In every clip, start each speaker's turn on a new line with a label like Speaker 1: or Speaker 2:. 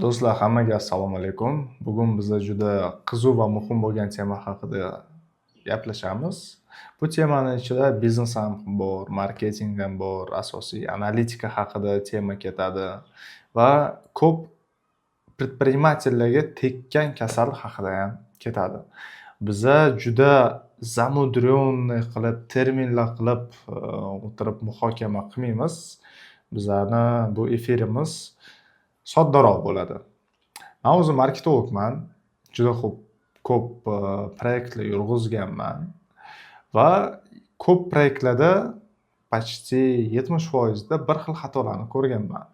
Speaker 1: Do'stlar, hammaga assalomu alaykum. Bugun biz juda qiziq va muhim bo'lgan tema haqida gaplashamiz. Bu temaning ichida biznes ham bor, marketing ham bor, asosiy analitika haqida tema ketadi va ko'p предпринимательlarga tekkan kasal haqida ham ketadi. Biza juda zamudrёnniy qilib, terminlar qilib o'tirib muhokama qilmaymiz. Bizani bu efirimiz soddaroq bo'ladi. Men o'zim marketologman. Juda ko'p proyektlar yurg'izganman va ko'p proyektlarda почти 70% da bir xil xatolarni ko'rganman.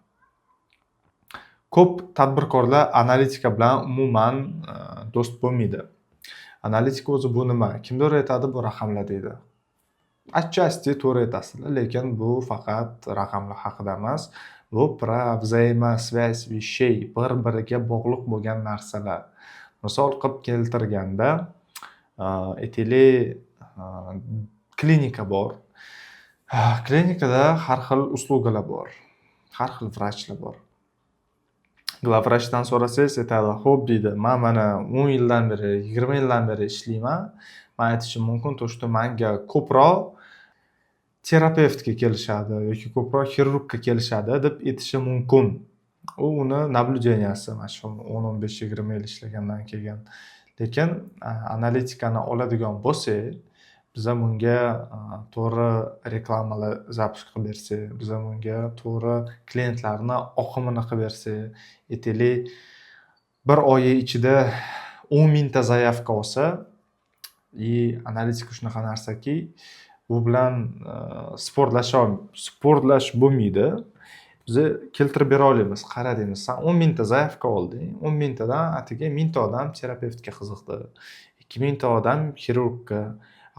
Speaker 1: Ko'p tadbirkorlar analitika bilan umuman do'st bo'lmaydi. Analitika o'zi bu nima? Kimdir aytadi, bu raqamlar deydi. Отчасти to'g'ri aytasizlar, lekin bu faqat raqamlar haqida emas. Bu про взаимосвязь вещей, bir-biriga bog'liq bo'lgan narsalar. Misol qilib keltirganda, aytaylik, klinika bor. Klinikada har xil uslugalar bor. Har xil vrachlar bor. Glавvrachdan so'rasangiz aytadi, "Xo'p" deydi, "Men mana 10 yildan beri, 20 yildan beri ishlayman. Men aytishim mumkin, to что menga ko'proq terapevtga kelishadi yoki ko'proq xirurgga kelishadi" deb aytishi mumkin. U uni naблюденияsi, mana shu 10-15-20 yil ishlagandan keyin. Lekin analitikani oladigan bo'lsak, biza bunga to'g'ri reklamalar zapisk qilib bersak, biza bunga to'g'ri klientlarni oqimini qilib bersak, aytaylik, bir oy ichida 10 mingta zaявка olsa, analitika shunaqa narsaki, bu bilan sportlash bo'lmaydi. Biz keltirib bera olamiz. Qara deymiz, sen 10 mingta zaявка olding, 10 mingtadan atigi 1000 ta odam terapevtga qiziqdi, 2000 ta odam xirurgga,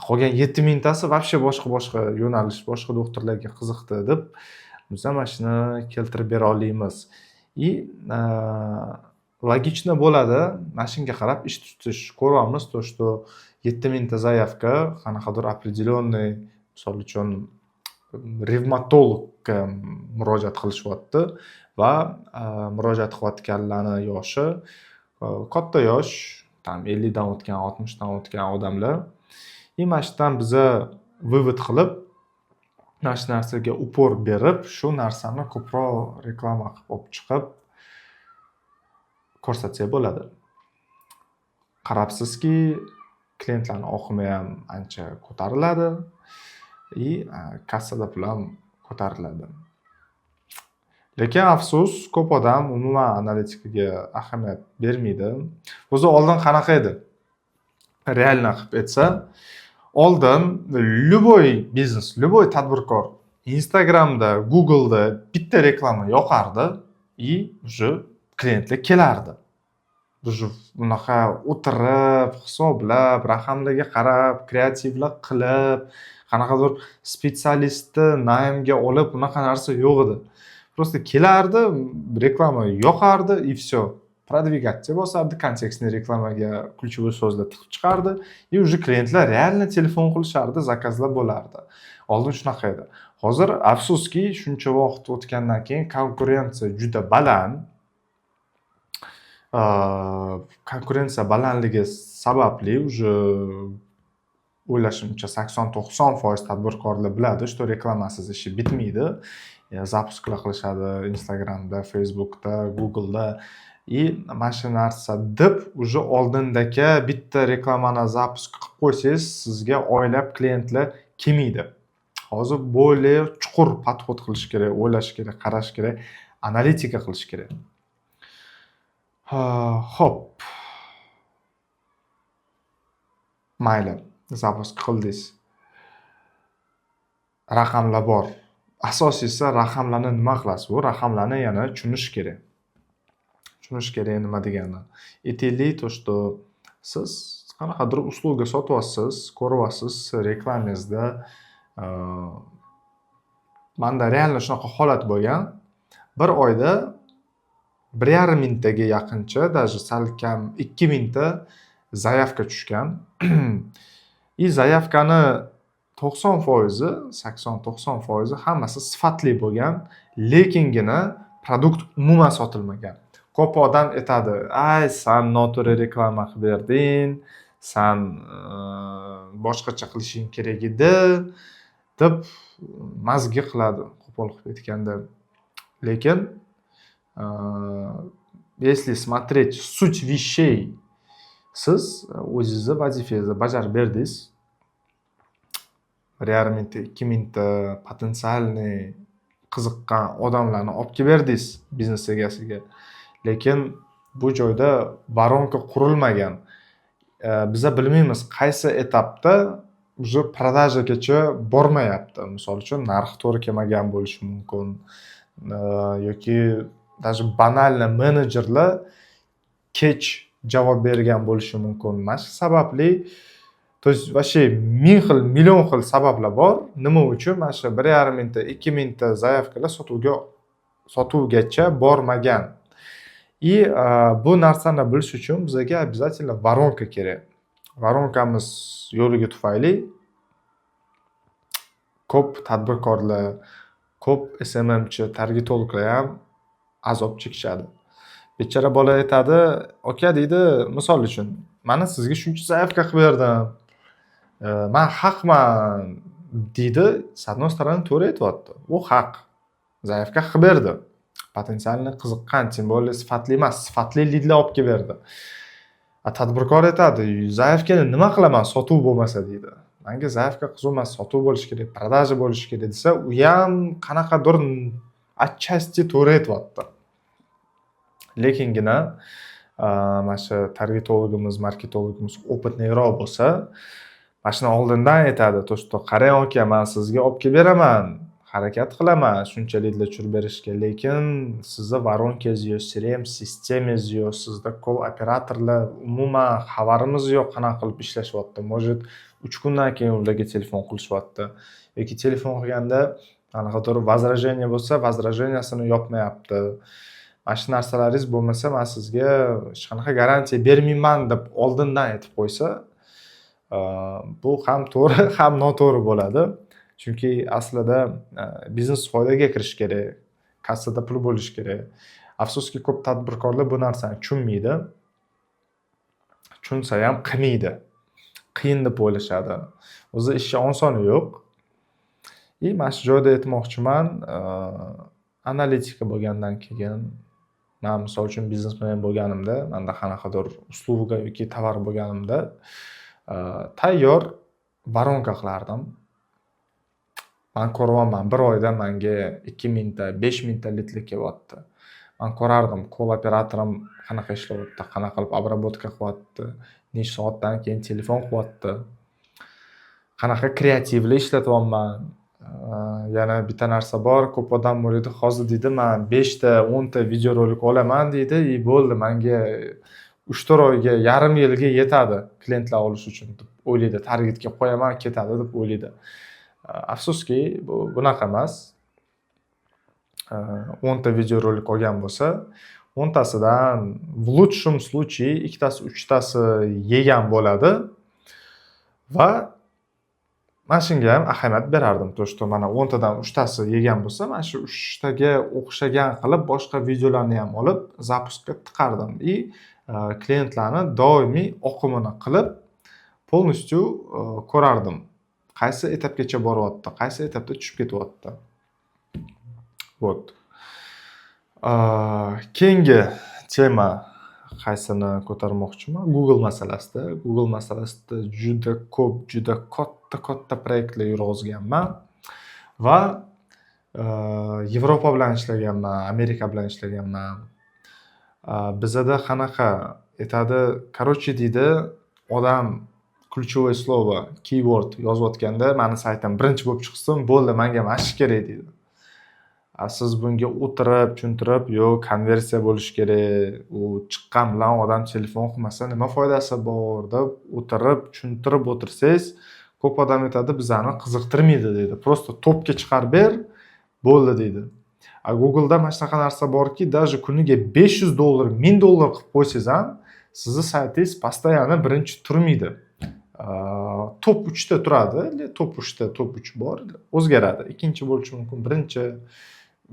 Speaker 1: qolgan 7000 tasi вообще boshqa yo'nalish, boshqa doktorlarga qiziqdi deb biz ham shuni keltirib bera olamiz. Logichno bo'ladi. Mana shunga qarab ish tutish ko'ramiz, to что 7000 ta zaявка qanaqadir определенный, misol uchun revmatologga murojaat qilishyapti va murojaat qilayotganlarning yoshi katta yosh, tam 50 dan o'tgan, 60 dan o'tgan odamlar. Mana shundan biza vывод qilib, mana shu narsaga upor berib, shu narsani ko'proq reklama qilib olib chiqib ko'rsatsak bo'ladi. Qarabsizki, klientlarning oqimi ham ancha ko'tariladi. Kassada pul ham ko'tariladi. Lekin afsus, ko'p odam umuman analitikaga ahamiyat bermaydi. O'zi oldin qanaqa edi? Реально qilib aytsa, oldin любой biznes, любой tadbirkor Instagramda, Google'da bitta reklama yoqardi, уже klientlar kelardi. Bunaqa o'tirib, hisoblab, raqamlarga qarab, kreativlar qilib, qanaqadir spetsialistni naymga olib, bunaqa narsa yo'q edi. Просто kelardi, reklama yoqardi и все. Продвигаться bosardi, kontekstni reklamaga ключевой so'zlar tiqib chiqardi и уже klientlar реально telefon qilishardi, zakazlar bo'lardi. Oldin shunaqa edi. Hozir afsuski, shuncha vaqt o'tgandan keyin konkurensiya juda baland. Konkurensiya balandligi sababli уже o'ylashimcha 80-90% tadbirkorlar biladi, что reklamasiz ishi bitmaydi. Zapisklar qilishadi Instagramda, Facebookda, Google'da. Mana shu narsa deb уже oldindagi bitta reklamani zapisk qilib qo'ysangiz, sizga oylab klientlar kelmaydi. Hozir bo'lay chuqur podxod qilish kerak, o'ylash kerak, qarash kerak, analitika qilish kerak. Xo'p. Mayli, zapisk qildingiz. Raqamlar bor. Asosiysi raqamlarni nima qilasiz? Bu raqamlarni yana tushunish kerak. Tushunish kerak nima degani. Aytaylik, to что siz qanaqadir usluga sotyapsiz, ko'ryapsiz reklamangizda. Menda real shunaqa holat bo'lgan. Bir oyda 1,5 mingtaga yaqincha, даже sal kam 2000 ta zaявка tushgan. Zaявкani 90%, 80-90% hammasi sifatli bo'lgan, lekingina produkt umuman sotilmagan. ko'p odam aytadi, ay san noto'g'ri reklama qilib berding, san boshqacha qilishing kerak edi deb mazgi qiladi qo'pol qilib aytganda. Lekin если смотреть суть вещей, siz o'zingizni vazifangizni bajarib berdingiz. 1,5 mingta, 2 mingta potensialniy qiziqqan odamlarni olib kelib berdingiz biznes egasiga. Lekin bu joyda воронка qurilmagan. Biza bilmaymiz qaysi etapda уже продажagacha bormayapti. Misol uchun narx to'g'ri kelmagan bo'lishi mumkin yoki даже banalni menejerlar kech javob bergan bo'lishi mumkin. Mana shu sababli, to есть вообще ming xil, million xil sabablar bor. Nima uchun mana shu 1,5 mingta, 2 mingta zaявkalar sotuvgacha bormagan. И bu narsani bilish uchun bizga обязательно воронка kerak. Voronkamiz yo'ligi tufayli ko'p tadbirkorlar, ko'p SMMchi, targetologlar ham azob chekishadi. Bechora bola aytadi, "Aka" deydi, misol uchun, "Mana sizga shuncha zaявка qilib berdim. Men haqman" deydi. S одной стороны to'g'ri aytayapti. U haq. Zaявка qilib berdi. Potensialni qiziqqan, tем более sifatli emas, sifatli lidlar olib kelib berdi. Tadbirkor aytadi, "Zaявkani nima qilaman, sotuv bo'lmasa" deydi. Menga zaявка qiziq emas, sotuv bo'lishi kerak, продажа bo'lishi kerak desa, u ham qanaqadir отчасти to'g'ri aytayapti. Lekingina mana shu targetologimiz, marketologimiz opitniyroq bo'lsa, mana shuni oldindan aytadi, to что qarang aka, men sizga olib kelib beraman, harakat qilaman shunchaliklar tushirib berishga, lekin sizni воронкangiz yo'q, CRM sistemangiz yo'q, sizda call operatorlar umuman xabarimiz yo'q qanaqa qilib ishlashyapti. Может 3 kundan keyin ularga telefon qilishyapti yoki telefon qilganda qanaqadir возражение bo'lsa, возражениесini yopmayapti. Mana shu narsalaringiz bo'lmasa, men sizga hech qanaqa garantiya bermayman deb oldindan aytib qo'ysa, bu ham to'g'ri, ham noto'g'ri bo'ladi. Chunki aslida biznes foydaga kirish kerak, kassada pul bo'lishi kerak. Afsuski ko'p tadbirkorlar bu narsani tushunmaydi. Tushunsa ham qilmaydi. Qiyin deb o'ylashadi. O'zi ishga osoni yo'q. Mana shu joyda aytmoqchiman, analitika bo'lgandan keyin, men misol uchun biznesmen bo'lganimda, menda qanaqadir usluga yoki tovar bo'lganimda, tayyor воронка qilardim. Men ko'ryapman, bir oyda menga 2 mingta, 5 mingta litlik kelyapti. Men ko'rardim, call operatorim qanaqa ishlayapti, qanaqa qilib обработка qilyapti, necha soatdan keyin telefon qilyapti, qanaqa kreativli ishlatyapman. Yana bitta narsa bor, ko'p odam bo'ladi, hozir deydi, men 5 ta, 10 ta videorolik olaman deydi, bo'ldi, menga 3-4 oyga, yarim yilga yetadi klientlar olish uchun deb o'ylaydi, targetga qo'yaman, ketadi deb o'ylaydi. Afsuski, bu bunaqa emas. 10 ta videorolik olgan bo'lsa, 10 tasidan в лучшем случае 2 tasi, 3 tasi yegan bo'ladi va men shunga ham ahamiyat berardim. To что mana 10 tadan 3 tasi yegan bo'lsa, mana shu 3 taga o'xshagan qilib boshqa videolarni ham olib zapuskga tiqardim. И klientlarni doimiy oqimini qilib полностью ko'rardim. Qaysi etapgacha boryapti, qaysi etapda tushib ketyapti. Вот. Keyingi tema qaysini ko'tarmoqchiman? Google masalasida. Google masalasida juda ko'p, juda katta proyektlar yurg'izganman va Yevropa bilan ishlaganman, Amerika bilan ishlaganman. Bizada qanaqa aytadi, короче deydi, odam ключевое слово, keyword yozayotganda, meni saytim birinchi bo'lib chiqsin, bo'ldi, menga mana shu kerak deydi. Siz bunga o'tirib, tushuntirib, yo'q, konversiya bo'lishi kerak, u chiqqan bilan odam telefon qilmasa nima foydasi bor deb o'tirib, tushuntirib o'tirsangiz, ko'p odam aytadi, bizani qiziqtirmaydi deydi. Просто topga chiqarib ber, bo'ldi deydi. Google'da mana shunaqa narsa borki, даже kuniga $500, $1000 qilib qo'ysangiz ham, sizni saytingiz постоянно birinchi turmaydi. Top 3 ta turadi, top 3 ta, top 3 bor, o'zgaradi. Ikkinchi bo'lishi mumkin, birinchi,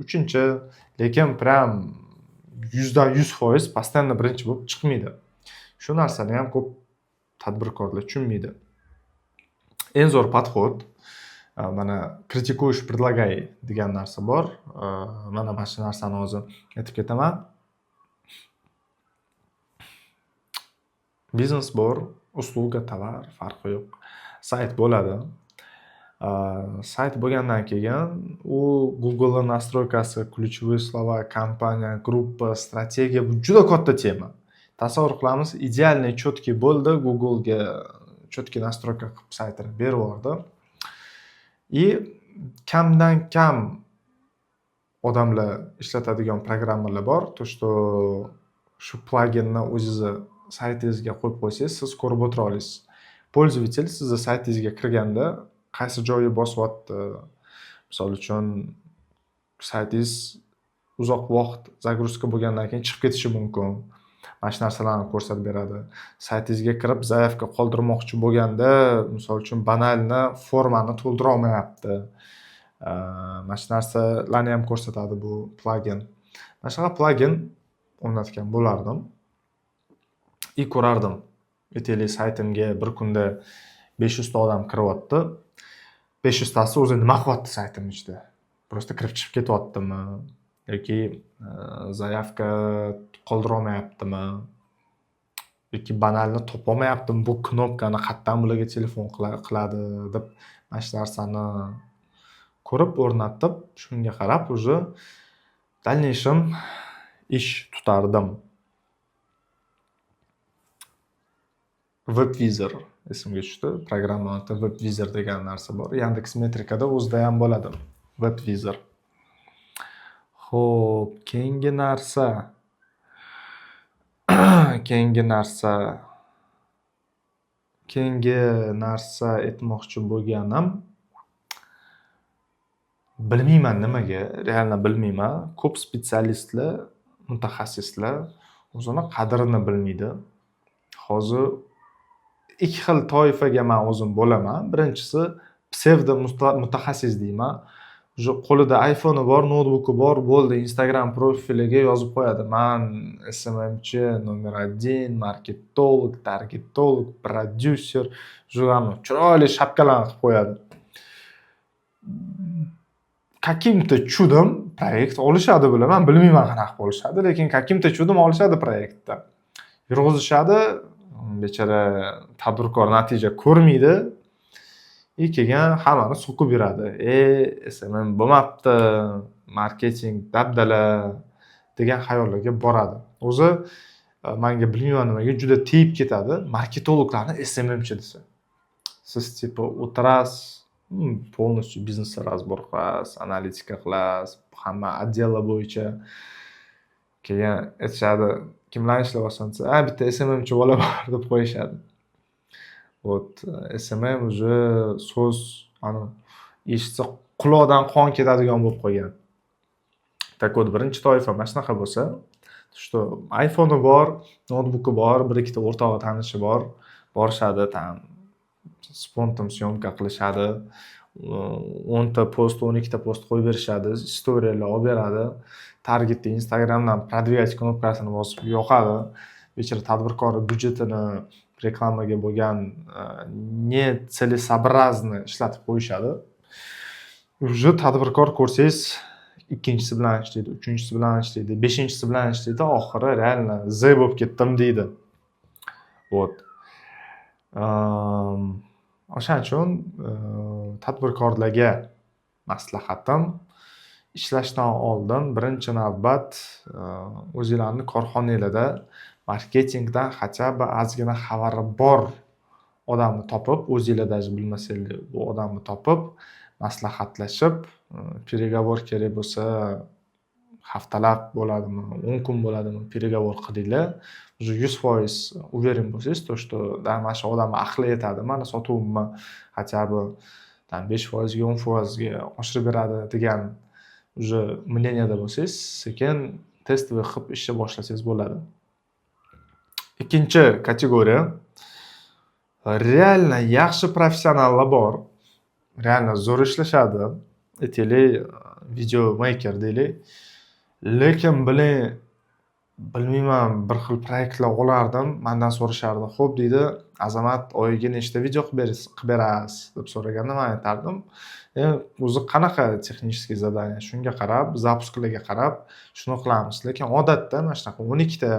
Speaker 1: uchinchi, lekin prям 100% постоянно birinchi bo'lib chiqmaydi. Shu narsani ham ko'p tadbirkorlar tushunmaydi. Eng zo'r podxod mana kritikuешь, предлагай degan narsa bor. Mana shu narsani hozir aytib ketaman. Biznes bor, usluga, tovar farqi yo'q. Sayt bo'ladi. Sayt bo'lgandan keyin u Google nastroykasi, ключевые слова, kompaniya, gruppa, strategiya bu juda katta tema. Tasavvur qilamiz, idealniy, четкий bo'ldi, Google'ga четкий настройка qilib saytini berib yubordi. И kamdan kam odamlar ishlatadigan programmalar bor. То, что shu pluginni o'zingizni saytingizga qo'yib qo'ysangiz, siz ko'rib o'tira olasiz. Pользователь sizni saytingizga kirganda qaysi joyi bosyapti. Misol uchun saytingiz uzoq vaqt загрузка bo'lgandan keyin chiqib ketishi mumkin. Mana shu narsalarni ko'rsatib beradi. Saytingizga kirib zaявка qoldirmoqchi bo'lganda, misol uchun banalni formani to'ldira olmayapti. Mana shu narsalarni ham ko'rsatadi bu plugin. Mana shunaqa plugin o'rnatgan bo'lardim. И ko'rardim. Aytaylik, saytimga bir kunda 500 ta odam kiryapti. 500 tasi o'zi nima qilyapti saytim ichida? Просто kirib chiqib ketyaptimi yoki zaявка qoldira olmayaptimi? Yoki banalni topa olmayaptimi? Bu knopkani qayerdan bularga telefon qiladi deb mana shu narsani ko'rib, o'rnatib, shunga qarab уже дальнейшем ish tutardim. Webvisor esimga tushdi. Programmada Webvisor degan narsa bor. Yandex Metrikada o'zida ham bo'ladi. Webvisor. Xo'p, keyingi narsa aytmoqchi bo'lganim, bilmayman nimaga, realno bilmayman. Ko'p spetsialistlar, mutaxassislar o'zini qadrini bilmaydi. Hozir ikki xil toifaga men o'zim bo'laman. Birinchisi psevdo mutaxassis deyman. Qo'lida iPhone bor, notebooki bor, bo'ldi, Instagram profiliga yozib qo'yadi. Men SMMchi номер 1, marketolog, targetolog, prodyuser, jurami chiroyli shapkalarni qilib qo'yadi. Каким-то чудом proyekt olishadi bilaman, bilmayman qanaqa bo'lishadi, lekin каким-то чудом olishadi proyektda. Yurg'izishadi, bechara tadbirkor natija ko'rmaydi. Keyin hammani so'qib yuradi. SMM bo'lmabdi, marketing dabdala degan xayollarga boradi. O'zi menga bilmayman nimaga juda teyib ketadi marketologlarni SMMchi desa. Siz tipa o'tirasiz, полностью biznesni разбор qilasiz, analitika qilasiz, hamma отделlar bo'yicha. Keyin aytishadi, kimlar ishlayapsan desa, bitta SMMchi bola bor deb qo'yishadi. Вот SMM уже so'z eshitsa quloqdan qon ketadigan bo'lib qolgan. Так вот, birinchi toifa mana shunaqa bo'lsa, что iPhone bor, notebooki bor, bir ikkita o'rtog'i tanishi bor, borishadi, spontan syomka qilishadi, 10 ta post, 12 ta post qo'yib berishadi, storylar olib beradi, targetni Instagramdan продвигать knopkasini bosib yoqadi. Bechara tadbirkor byudjetini reklamaga bo'lgan нецелесообразно ishlatib qo'yishadi. Уже tadbirkor ko'rsangiz, ikkinchisi bilan ishlaydi, uchinchisi bilan ishlaydi, beshinchisi bilan ishlaydi, oxiri realno Z bo'lib ketdim deydi. Вот. O'shaning uchun tadbirkorlarga maslahatim, ishlashdan oldin birinchi navbat o'zingizlarning korxonangizda marketingdan хотя бы ozgina xabari bor odamni topib, o'zingizlar даже bilmasangiz bu odamni topib, maslahatlashib, переговор kerak bo'lsa haftalab bo'ladimi, 10 kun bo'ladimi, переговор qilinglar. Уже 100% уверен bo'lsangiz, то что mana shu odam aqli yetadi, mana sotuvimni хотя бы 5% ga 10% ga oshirib beradi degan уже мнениеda bo'lsangiz, sekin testoviy qilib ishni boshlasangiz bo'ladi. Ikkinchi kategoriya, realno yaxshi professionallar bor, realno zo'r ishlashadi, aytaylik video maker deylik, lekin bilan bilmayman, bir xil proyektlar olardim. Mendan so'rashardi. "Xo'p" deydi, "Azamat, oyiga nechta video qilib berasiz?" deb so'raganda men aytardim, o'zi qanaqa texnический задание, shunga qarab, zapusklarga qarab shuni qilamiz. Lekin odatda mana shunaqa 12 ta,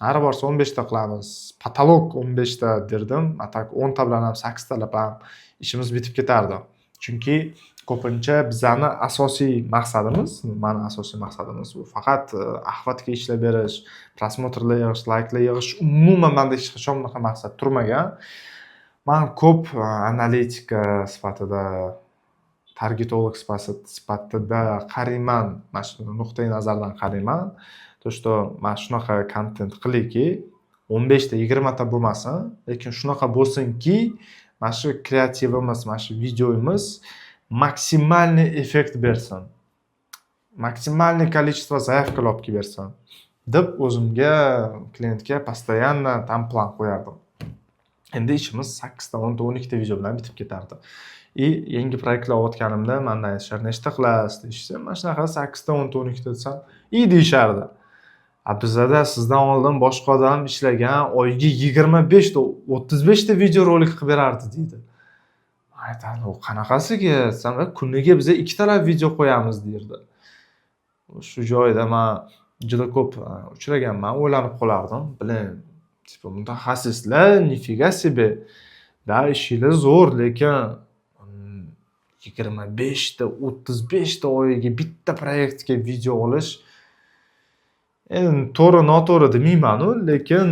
Speaker 1: nari borsa 15 ta qilamiz. Patolog 15 ta derdim. Atak 10 ta bilan ham 8 talab ham ishimiz bitib ketardi. Chunki ko'pincha bizani asosiy maqsadimiz, mani asosiy maqsadimiz bu faqat axlatga ishlab berish, prosmotrlar yig'ish, layklar yig'ish. Umuman menda hech qachon bunaqa maqsad turmagan. Men ko'p analitika sifatida, targetolog sifatida qarayman, mana shu nuqtai nazardan qarayman. То, что mana shunaqa kontent qilayki, 15 ta, 20 ta bo'lmasin, lekin shunaqa bo'lsinki, mana shu kreativimiz, mana shu videomiz maksimalniy effekt bersin. Maksimalniy количество заявкаlar olib kelib bersin deb o'zimga, klientga постоянно tam plan qo'yardim. Endi ishimiz 8 ta, 10 ta, 12 ta video bilan bitib ketardi. Yangi proyektlar olayotganimda mendan aytishar, "Nechta qilasiz?" deyishsa, "Mana shunaqa 8 ta, 10 ta, 12 ta" desam, deyishardi. Bizada sizdan oldin boshqa odam ishlagan, oyiga 25 ta, 35 ta video rolik qilib berardi deydi. Aytaman, "U qanaqasiga?" desam, "Kuniga biz 2 talab video qo'yamiz" derdi. Shu joyda men juda ko'p uchraganman, o'ylanib qolardim. Blin, tipo mutaxassislar, nifiga себе. Da, ishinglar zo'r, lekin 25 ta, 35 ta oyiga bitta proyektga video olish, endi to'g'ri noto'g'ri demayman-u, lekin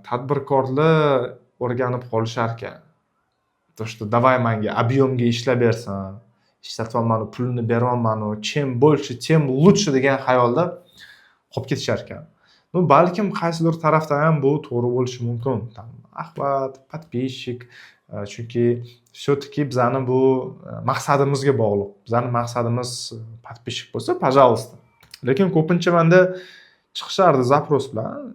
Speaker 1: tadbirkorlar o'rganib qolishar ekan. То, что давай menga объемga ishlab bersin, ishlatyapman, pulini beryapman, чем больше, тем лучше degan xayolda qolib ketishar ekan. Balkim qaysidir tarafdan ham bu to'g'ri bo'lishi mumkin. Axlat, подписчик, chunki все-таки bizani bu maqsadimizga bog'liq. Bizani maqsadimiz подписчик bo'lsa, пожалуйста. Lekin ko'pincha menda chiqishardi zaпрос bilan.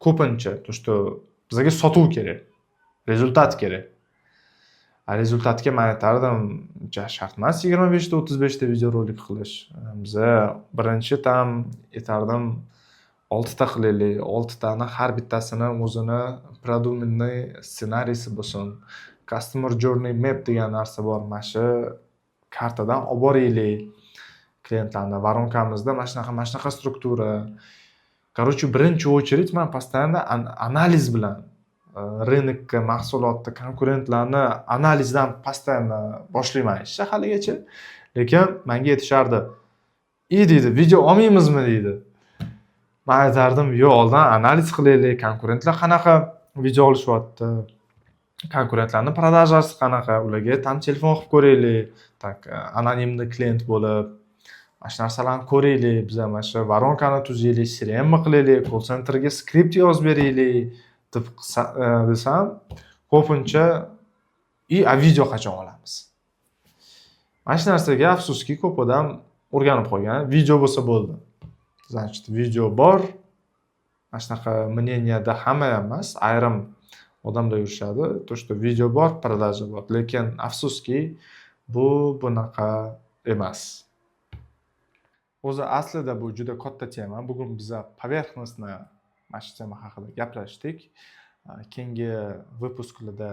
Speaker 1: Ko'pincha, то, что bizga sotuv kerak, rezultat kerak. Rezultatga men aytardim, shart emas 25 ta, 35 ta video rolik qilish. Biza birinchi tam aytardim, 6 ta qilaylik, 6 tani har bittasini o'zini продуманный ssenariysi bo'lsin. Customer journey map degan narsa bor. Mana shu kartadan olib boraylik. Klientlarni воронкамizda mana shunaqa struktura. Короче, birinchi очередь men постоянно analiz bilan rынokka, mahsulotni, konkurentlarni analizdan постоянно boshlayman ishni haligacha. Lekin menga aytishardi, deydi, video olmaymizmi deydi. Men aytardim, "Yo'q, oldin analiz qilaylik, konkurentlar qanaqa video olishyapti, konkurentlarning продажasi qanaqa, ularga tam telefon qilib ko'raylik, tak anonimni klient bo'lib, mana shu narsalarni ko'raylik, biz mana shu voronkani tuzaylik, CRM qilaylik, call centerga skript yozib beraylik" deb desam, ko'pincha video qachon olamiz? Mana shu narsaga afsuski ko'p odam o'rganib qolgan. Video bo'lsa bo'ldi. Значит, video bor. Mana shunaqa мнениеda hamma ham emas, ayrim odamlar yurishadi. То, что video bor, продажа bor. Lekin afsuski bu bunaqa emas. O'zi aslida bu juda katta tema. Bugun biz поверхностно mana shu tema haqida gaplashdik. Keyingi выпускlarda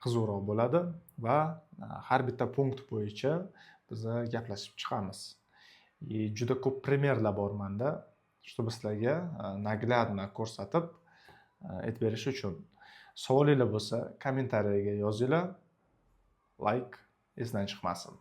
Speaker 1: qiziqroq bo'ladi va har bitta punkt bo'yicha biz gaplashib chiqamiz. Juda ko'p primerlar bor menda, чтобы sizlarga naglядно ko'rsatib aytib berish uchun. Savolinglar bo'lsa, kommentariyaga yozinglar. Like esdan chiqmasin.